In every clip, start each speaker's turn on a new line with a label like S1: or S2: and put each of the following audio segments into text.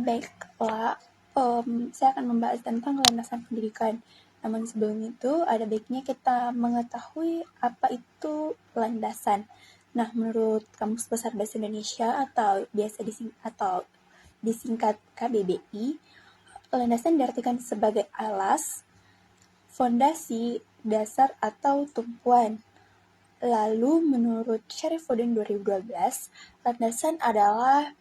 S1: Baiklah, saya akan membahas tentang landasan pendidikan. Namun sebelum itu, ada baiknya kita mengetahui apa itu landasan. Nah, menurut Kamus Besar Bahasa Indonesia atau disingkat KBBI, landasan diartikan sebagai alas, fondasi, dasar atau tumpuan. Lalu, menurut Syarifudin 2012, landasan adalah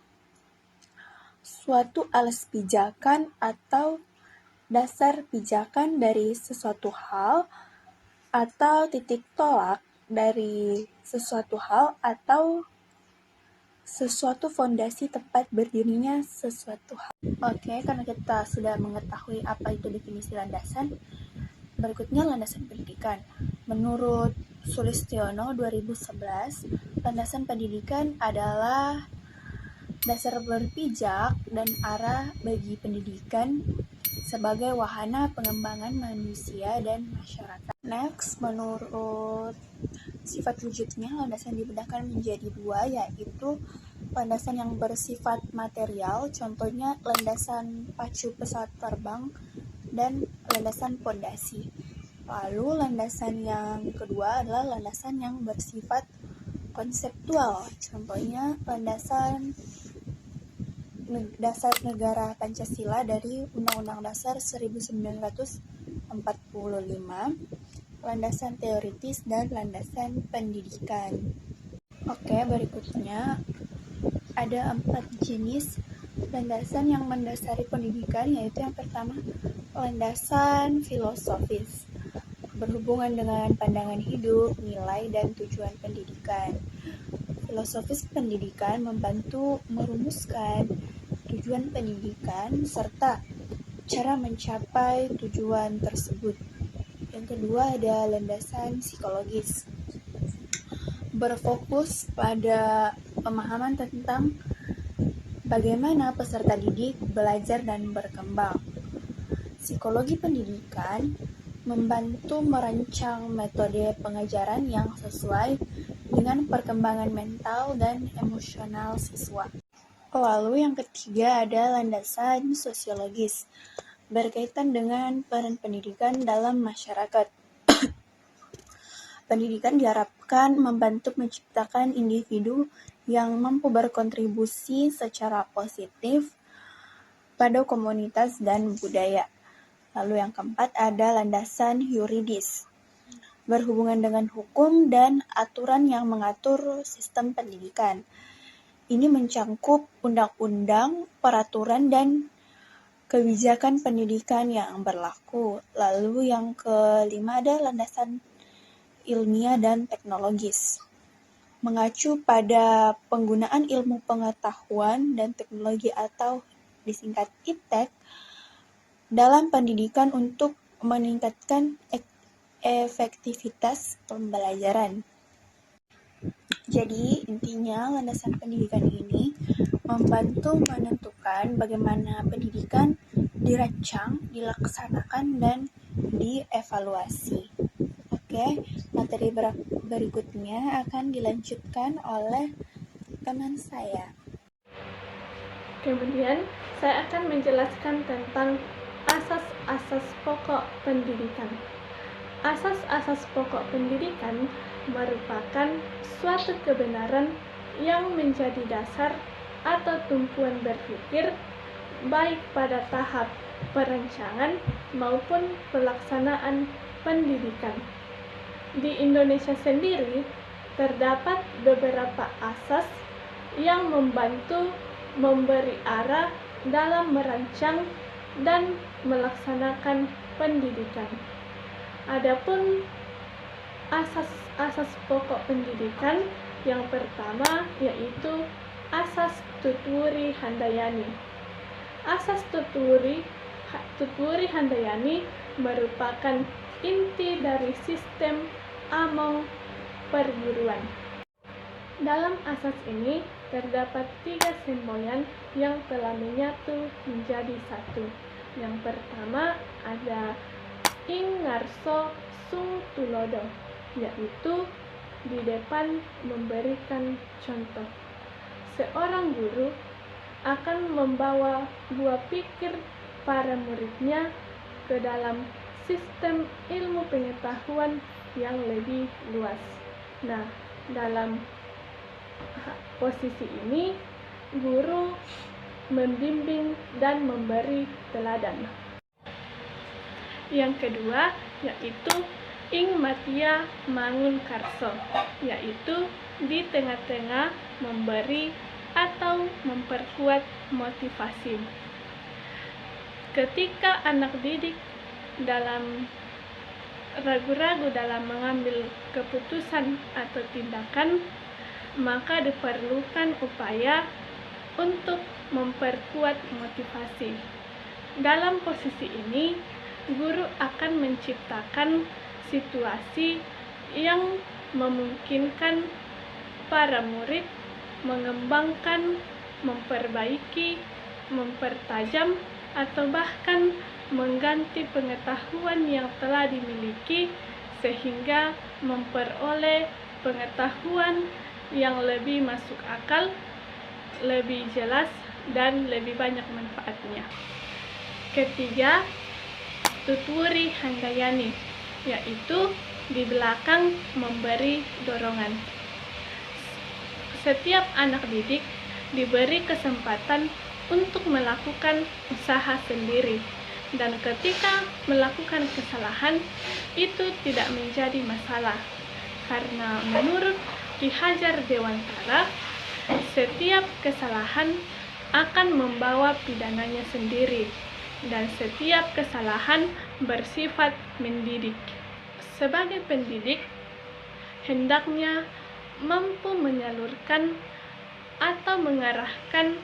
S1: suatu alas pijakan atau dasar pijakan dari sesuatu hal atau titik tolak dari sesuatu hal atau sesuatu fondasi tempat berdirinya sesuatu hal. Oke, karena kita sudah mengetahui apa itu definisi landasan, berikutnya landasan pendidikan. Menurut Sulistiono 2011, landasan pendidikan adalah dasar berpijak dan arah bagi pendidikan sebagai wahana pengembangan manusia dan masyarakat. Next, menurut sifat wujudnya, landasan dibedakan menjadi dua, yaitu landasan yang bersifat material, contohnya landasan pacu pesawat terbang dan landasan pondasi. Lalu landasan yang kedua adalah landasan yang bersifat konseptual, contohnya landasan dasar negara Pancasila dari Undang-Undang Dasar 1945, landasan teoritis, dan landasan pendidikan. Oke, berikutnya ada 4 jenis landasan yang mendasari pendidikan, yaitu yang pertama, landasan filosofis, berhubungan dengan pandangan hidup, nilai, dan tujuan pendidikan. Filosofis pendidikan membantu merumuskan tujuan pendidikan serta cara mencapai tujuan tersebut. Yang kedua ada landasan psikologis, berfokus pada pemahaman tentang bagaimana peserta didik belajar dan berkembang. Psikologi pendidikan membantu merancang metode pengajaran yang sesuai dengan perkembangan mental dan emosional siswa. Lalu yang ketiga ada landasan sosiologis, berkaitan dengan peran pendidikan dalam masyarakat. Pendidikan diharapkan membantu menciptakan individu yang mampu berkontribusi secara positif pada komunitas dan budaya. Lalu yang keempat ada landasan yuridis, berhubungan dengan hukum dan aturan yang mengatur sistem pendidikan. Ini mencangkup undang-undang, peraturan, dan kebijakan pendidikan yang berlaku. Lalu yang kelima ada landasan ilmiah dan teknologis, mengacu pada penggunaan ilmu pengetahuan dan teknologi atau disingkat IPTEK dalam pendidikan untuk meningkatkan efektivitas pembelajaran. Jadi, intinya landasan pendidikan ini membantu menentukan bagaimana pendidikan dirancang, dilaksanakan, dan dievaluasi. Oke, materi berikutnya akan dilanjutkan oleh teman saya.
S2: Kemudian, saya akan menjelaskan tentang asas-asas pokok pendidikan. Asas-asas pokok pendidikan merupakan suatu kebenaran yang menjadi dasar atau tumpuan berpikir baik pada tahap perencanaan maupun pelaksanaan pendidikan. Di Indonesia sendiri terdapat beberapa asas yang membantu memberi arah dalam merancang dan melaksanakan pendidikan. Adapun asas-asas pokok pendidikan yang pertama yaitu asas Tutwuri Handayani. Asas Tutwuri Handayani merupakan inti dari sistem Among perguruan. Dalam asas ini terdapat 3 semboyan yang telah menyatu menjadi satu. Yang pertama ada Ing Ngarso Sung Tulodo, yaitu di depan memberikan contoh. Seorang guru akan membawa buah pikir para muridnya ke dalam sistem ilmu pengetahuan yang lebih luas. Nah, dalam posisi ini, guru membimbing dan memberi teladan. Yang kedua yaitu ing matia mangun karso, yaitu di tengah-tengah memberi atau memperkuat motivasi. Ketika anak didik dalam ragu-ragu dalam mengambil keputusan atau tindakan, maka diperlukan upaya untuk memperkuat motivasi. Dalam posisi ini, guru akan menciptakan situasi yang memungkinkan para murid mengembangkan, memperbaiki, mempertajam, atau bahkan mengganti pengetahuan yang telah dimiliki sehingga memperoleh pengetahuan yang lebih masuk akal, lebih jelas, dan lebih banyak manfaatnya. Ketiga, tuturi handayani, yaitu di belakang memberi dorongan. Setiap anak didik diberi kesempatan untuk melakukan usaha sendiri, dan ketika melakukan kesalahan itu tidak menjadi masalah, karena menurut Ki Hajar Dewantara, setiap kesalahan akan membawa pidananya sendiri, dan setiap kesalahan bersifat mendidik. Sebagai pendidik, hendaknya mampu menyalurkan atau mengarahkan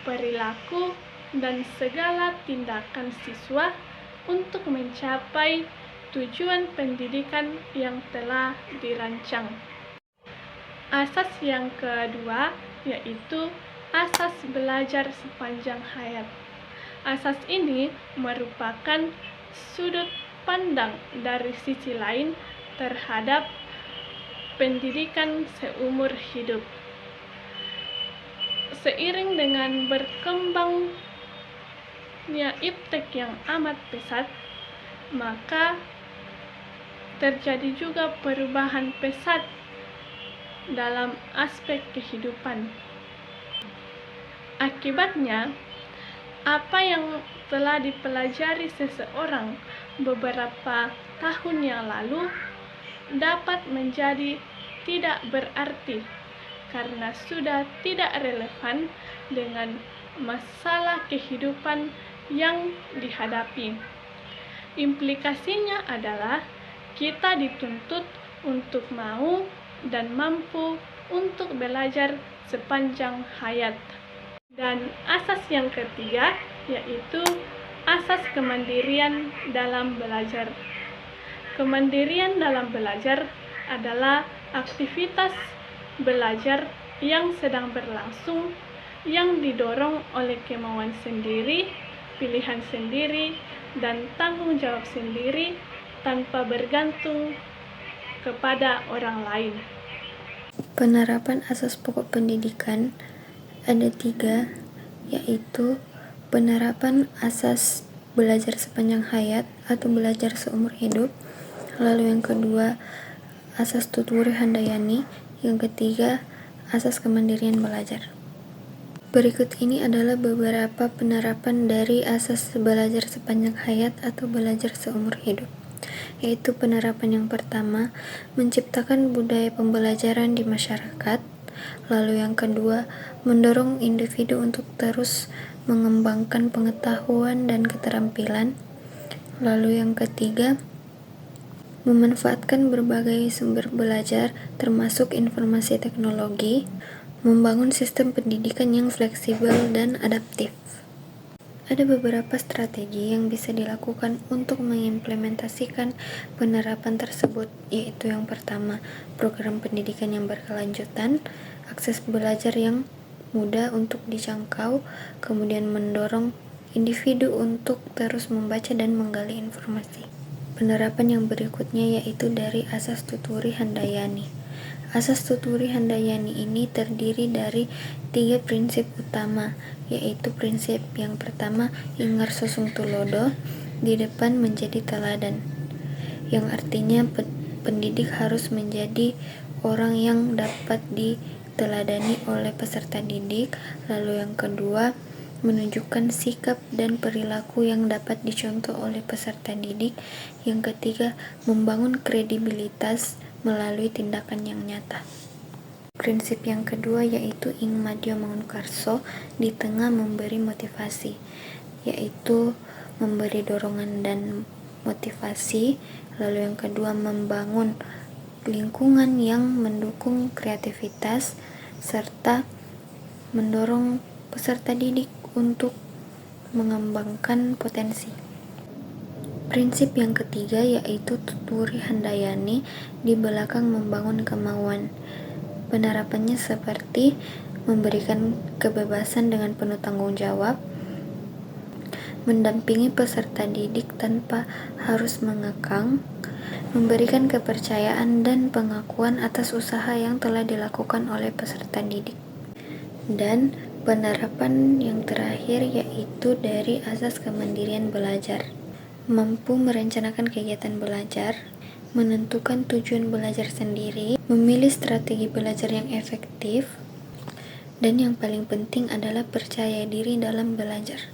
S2: perilaku dan segala tindakan siswa untuk mencapai tujuan pendidikan yang telah dirancang. Asas yang kedua yaitu asas belajar sepanjang hayat. Asas ini merupakan sudut pandang dari sisi lain terhadap pendidikan seumur hidup. Seiring dengan berkembangnya iptek yang amat pesat, maka terjadi juga perubahan pesat dalam aspek kehidupan. Akibatnya, apa yang telah dipelajari seseorang beberapa tahun yang lalu dapat menjadi tidak berarti karena sudah tidak relevan dengan masalah kehidupan yang dihadapi. Implikasinya adalah kita dituntut untuk mau dan mampu untuk belajar sepanjang hayat. Dan asas yang ketiga yaitu asas kemandirian dalam belajar. Kemandirian dalam belajar adalah aktivitas belajar yang sedang berlangsung, yang didorong oleh kemauan sendiri, pilihan sendiri, dan tanggung jawab sendiri tanpa bergantung kepada orang lain.
S1: Penerapan asas pokok pendidikan ada 3, yaitu penerapan asas belajar sepanjang hayat atau belajar seumur hidup. Lalu yang kedua, asas tuturi handayani. Yang ketiga, asas kemandirian belajar. Berikut ini adalah beberapa penerapan dari asas belajar sepanjang hayat atau belajar seumur hidup. Yaitu penerapan yang pertama, menciptakan budaya pembelajaran di masyarakat. Lalu yang kedua, mendorong individu untuk terus mengembangkan pengetahuan dan keterampilan. Lalu yang ketiga, memanfaatkan berbagai sumber belajar termasuk informasi teknologi, membangun sistem pendidikan yang fleksibel dan adaptif. Ada beberapa strategi yang bisa dilakukan untuk mengimplementasikan penerapan tersebut, yaitu yang pertama, program pendidikan yang berkelanjutan, akses belajar yang mudah untuk dijangkau, kemudian mendorong individu untuk terus membaca dan menggali informasi. Penerapan yang berikutnya yaitu dari asas tuturi handayani.
S3: Asas Tuturi Handayani ini terdiri dari 3 prinsip utama, yaitu prinsip yang pertama, Ingar Sosung Tulodo, di depan menjadi teladan, yang artinya pendidik harus menjadi orang yang dapat diteladani oleh peserta didik. Lalu yang kedua, menunjukkan sikap dan perilaku yang dapat dicontoh oleh peserta didik. Yang ketiga, membangun kredibilitas melalui tindakan yang nyata. Prinsip yang kedua yaitu Ing Madya Mangunkarso, di tengah memberi motivasi, yaitu memberi dorongan dan motivasi. Lalu yang kedua, membangun lingkungan yang mendukung kreativitas serta mendorong peserta didik untuk mengembangkan potensi. Prinsip yang ketiga yaitu Tuturi Handayani, di belakang membangun kemauan. Penerapannya seperti memberikan kebebasan dengan penuh tanggung jawab, mendampingi peserta didik tanpa harus mengekang, memberikan kepercayaan dan pengakuan atas usaha yang telah dilakukan oleh peserta didik. Dan penerapan yang terakhir yaitu dari asas kemandirian belajar, mampu merencanakan kegiatan belajar, menentukan tujuan belajar sendiri, memilih strategi belajar yang efektif, dan yang paling penting adalah percaya diri dalam belajar.